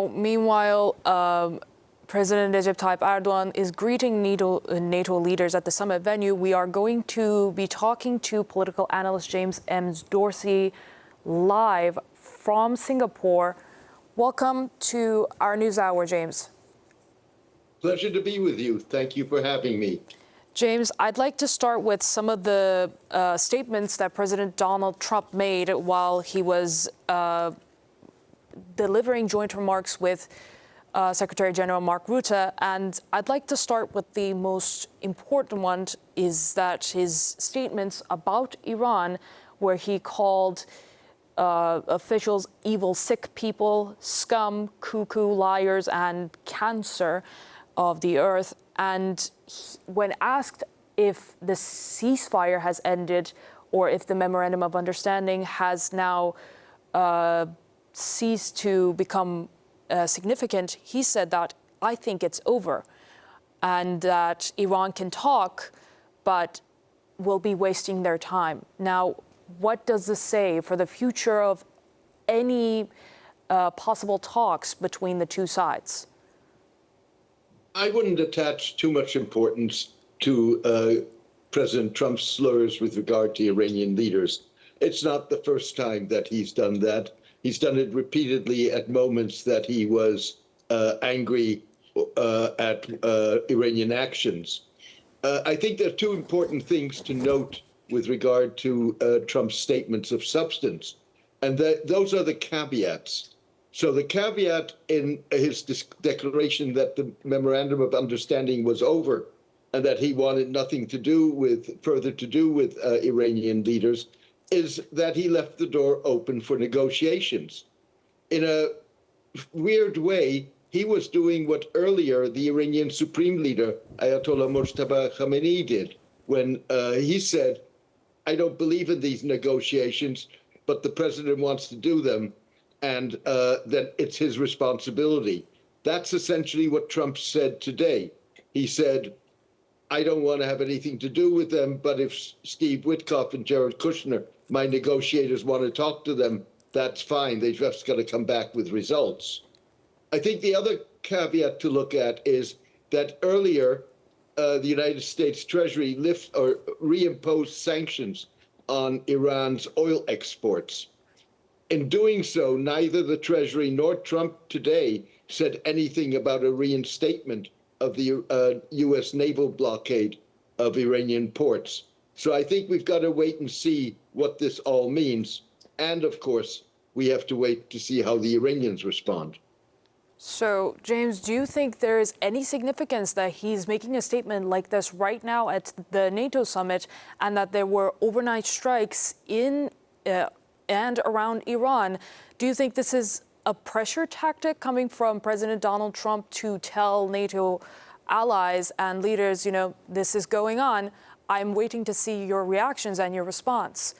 Meanwhile, President Recep Tayyip Erdogan is greeting NATO leaders at the summit venue. We are going to be talking to political analyst James M. Dorsey live from Singapore. Welcome to our NewsHour, James. Pleasure to be with you. Thank you for having me. James, I'd like to start with some of the statements that President Donald Trump made while he was delivering joint remarks with Secretary General Mark Rutte. And I'd like to start with the most important one, is that his statements about Iran, where he called officials evil, sick people, scum, cuckoo, liars, and cancer of the earth. And when asked if the ceasefire has ended or if the memorandum of understanding has now ceased to become significant, he said that, I think it's over, and that Iran can talk, but will be wasting their time. Now, what does this say for the future of any possible talks between the two sides? I wouldn't attach too much importance to President Trump's slurs with regard to Iranian leaders. It's not the first time that he's done that. He's done it repeatedly at moments that he was angry at Iranian actions. I think there are two important things to note with regard to Trump's statements of substance, and those are the caveats. So the caveat in his declaration that the memorandum of understanding was over and that he wanted nothing to do with Iranian leaders is that he left the door open for negotiations. In a weird way, he was doing what earlier the Iranian Supreme Leader, Ayatollah Mojtaba Khamenei, did when he said, I don't believe in these negotiations, but the president wants to do them, and that it's his responsibility. That's essentially what Trump said today. He said, I don't want to have anything to do with them, but if Steve Witkoff and Jared Kushner, my negotiators, want to talk to them, that's fine. They've just got to come back with results. I think the other caveat to look at is that earlier, the United States Treasury reimposed sanctions on Iran's oil exports. In doing so, neither the Treasury nor Trump today said anything about a reinstatement of the U.S. naval blockade of Iranian ports. So I think we've got to wait and see what this all means. And of course, we have to wait to see how the Iranians respond. So, James, do you think there is any significance that he's making a statement like this right now at the NATO summit, and that there were overnight strikes in and around Iran? Do you think this is a pressure tactic coming from President Donald Trump to tell NATO allies and leaders, this is going on, I'm waiting to see your reactions and your response?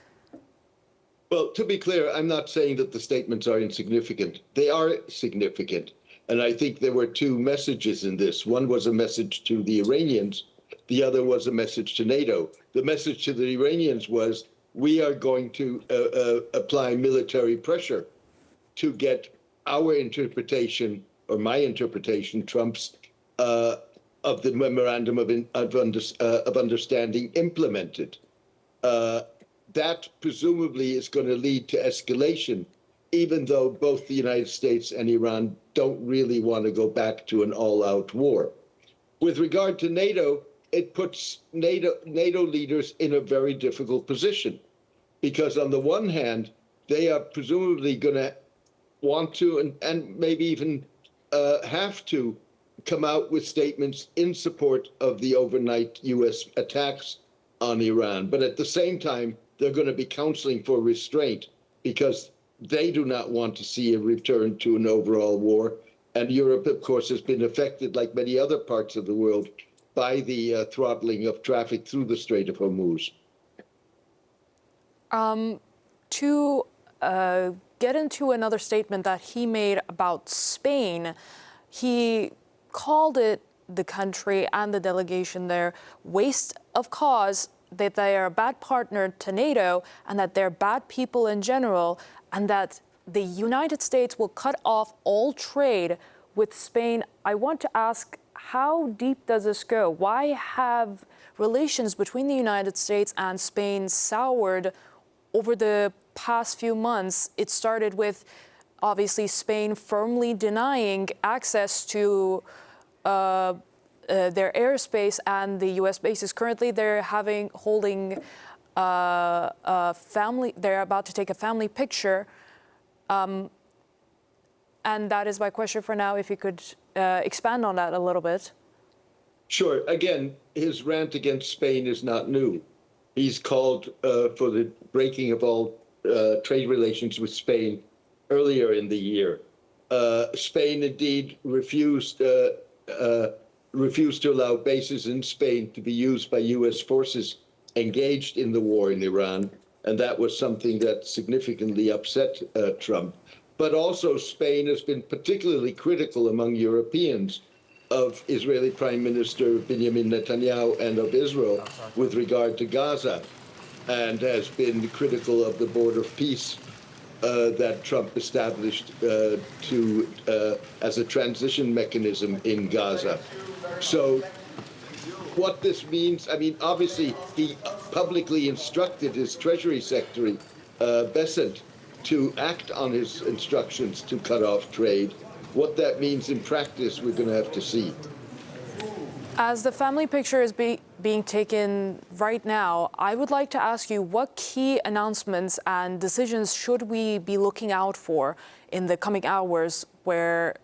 Well, to be clear, I'm not saying that the statements are insignificant. They are significant. And I think there were two messages in this. One was a message to the Iranians. The other was a message to NATO. The message to the Iranians was, we are going to apply military pressure to get our interpretation, or my interpretation, Trump's, of the memorandum of understanding implemented. That presumably is going to lead to escalation, even though both the United States and Iran don't really want to go back to an all-out war. With regard to NATO, it puts NATO leaders in a very difficult position, because on the one hand, they are presumably going to want to and maybe even have to come out with statements in support of the overnight U.S. attacks on Iran. But at the same time, they're going to be counseling for restraint, because they do not want to see a return to an overall war. And Europe, of course, has been affected, like many other parts of the world, by the throttling of traffic through the Strait of Hormuz. To get into another statement that he made about Spain, he called it, the country and the delegation there, waste of cause, that they are a bad partner to NATO, and that they're bad people in general, and that the United States will cut off all trade with Spain. I want to ask, how deep does this go? Why have relations between the United States and Spain soured over the past few months? It started with, obviously, Spain firmly denying access to their airspace and the U.S. bases. Currently, they're holding a family. They're about to take a family picture, and that is my question for now. If you could expand on that a little bit. Sure. Again, his rant against Spain is not new. He's called for the breaking of all trade relations with Spain earlier in the year. Spain indeed refused to allow bases in Spain to be used by U.S. forces engaged in the war in Iran, and that was something that significantly upset Trump. But also Spain has been particularly critical among Europeans of Israeli Prime Minister Benjamin Netanyahu and of Israel with regard to Gaza, and has been critical of the board of peace that Trump established as a transition mechanism in Gaza. So what this means, I mean, obviously, he publicly instructed his Treasury Secretary, Bessent, to act on his instructions to cut off trade. What that means in practice, we're going to have to see. As the family picture is being taken right now, I would like to ask you, what key announcements and decisions should we be looking out for in the coming hours where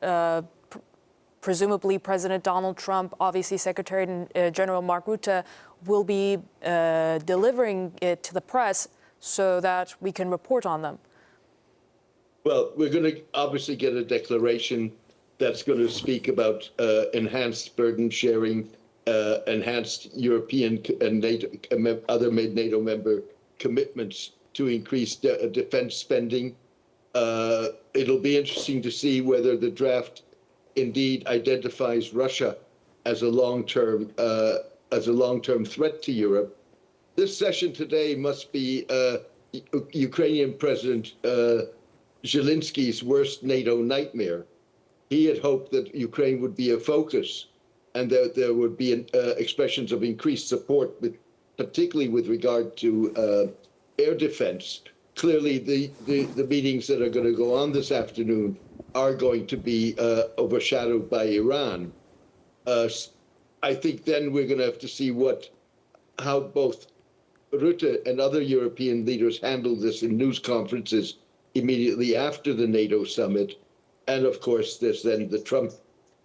presumably President Donald Trump, obviously Secretary General Mark Rutte, will be delivering it to the press so that we can report on them? Well, we're going to obviously get a declaration that's going to speak about enhanced burden sharing, enhanced European and NATO, other NATO member commitments to increase defense spending. It'll be interesting to see whether the draft indeed identifies Russia as a long-term threat to Europe. This session today must be Ukrainian President Zelensky's worst NATO nightmare. He had hoped that Ukraine would be a focus and that there would be expressions of increased support, particularly with regard to air defense. Clearly, the meetings that are going to go on this afternoon are going to be overshadowed by Iran. I think then we're going to have to see how both Rutte and other European leaders handle this in news conferences immediately after the NATO summit. And of course, there's then the Trump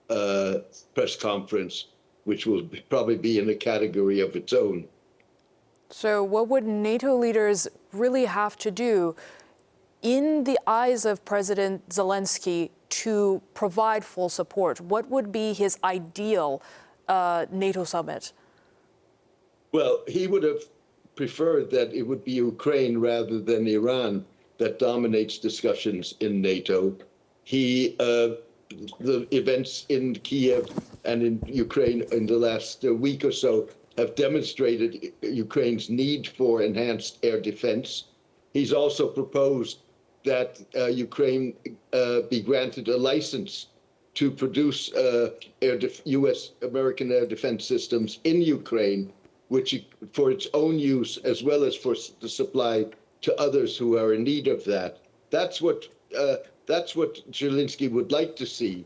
press conference, which will probably be in a category of its own. So what would NATO leaders really have to do in the eyes of President Zelensky to provide full support? What would be his ideal NATO summit? Well, he would have preferred that it would be Ukraine rather than Iran that dominates discussions in NATO. The events in Kiev and in Ukraine in the last week or so have demonstrated Ukraine's need for enhanced air defense. He's also proposed that Ukraine be granted a license to produce U.S. American air defense systems in Ukraine, which for its own use as well as for the supply to others who are in need of that. That's what Zelensky would like to see.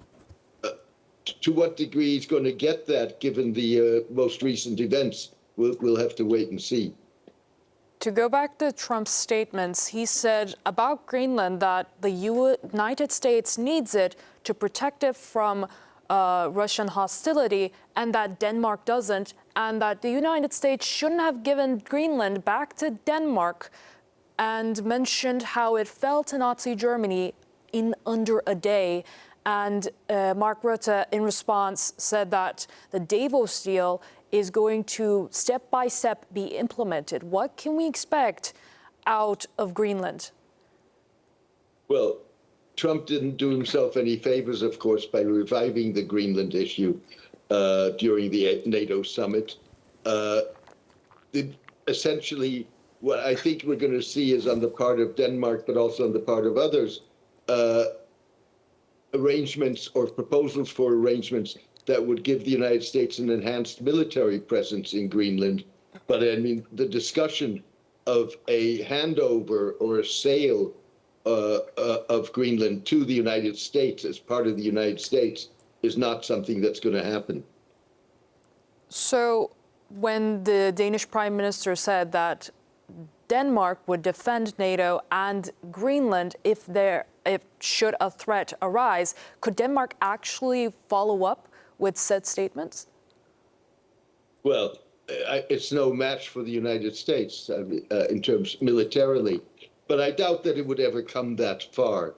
To what degree he's going to get that, given the most recent events, we'll have to wait and see. To go back to Trump's statements, he said about Greenland that the United States needs it to protect it from Russian hostility, and that Denmark doesn't, and that the United States shouldn't have given Greenland back to Denmark, and mentioned how it fell to Nazi Germany in under a day. And Mark Rutte, in response, said that the Davos deal is going to, step by step, be implemented. What can we expect out of Greenland? Well, Trump didn't do himself any favors, of course, by reviving the Greenland issue during the NATO summit. Essentially, what I think we're going to see is on the part of Denmark, but also on the part of others, arrangements or proposals for arrangements that would give the United States an enhanced military presence in Greenland. But I mean, the discussion of a handover or a sale of Greenland to the United States as part of the United States is not something that's going to happen. So when the Danish Prime Minister said that Denmark would defend NATO and Greenland if should a threat arise, could Denmark actually follow up with said statements? Well, it's no match for the United States in terms militarily, but I doubt that it would ever come that far.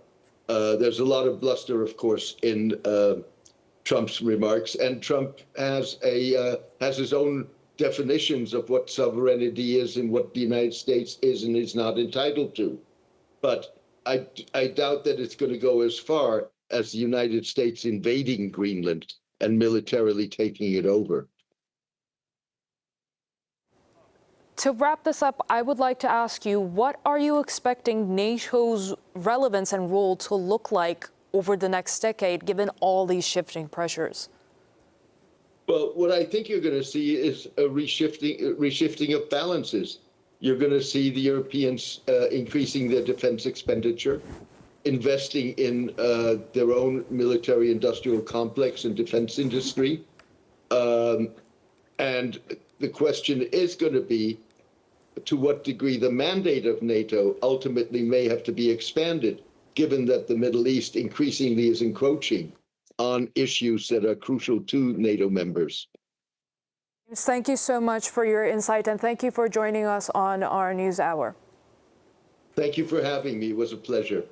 There's a lot of bluster, of course, in Trump's remarks, and Trump has his own definitions of what sovereignty is and what the United States is and is not entitled to. But I doubt that it's going to go as far as the United States invading Greenland and militarily taking it over. To wrap this up, I would like to ask you, what are you expecting NATO's relevance and role to look like over the next decade, given all these shifting pressures? Well, what I think you're going to see is a reshifting of balances. You're going to see the Europeans increasing their defense expenditure, investing in their own military industrial complex and defense industry. And the question is going to be to what degree the mandate of NATO ultimately may have to be expanded, given that the Middle East increasingly is encroaching on issues that are crucial to NATO members. Thank you so much for your insight, and thank you for joining us on our News Hour. Thank you for having me. It was a pleasure.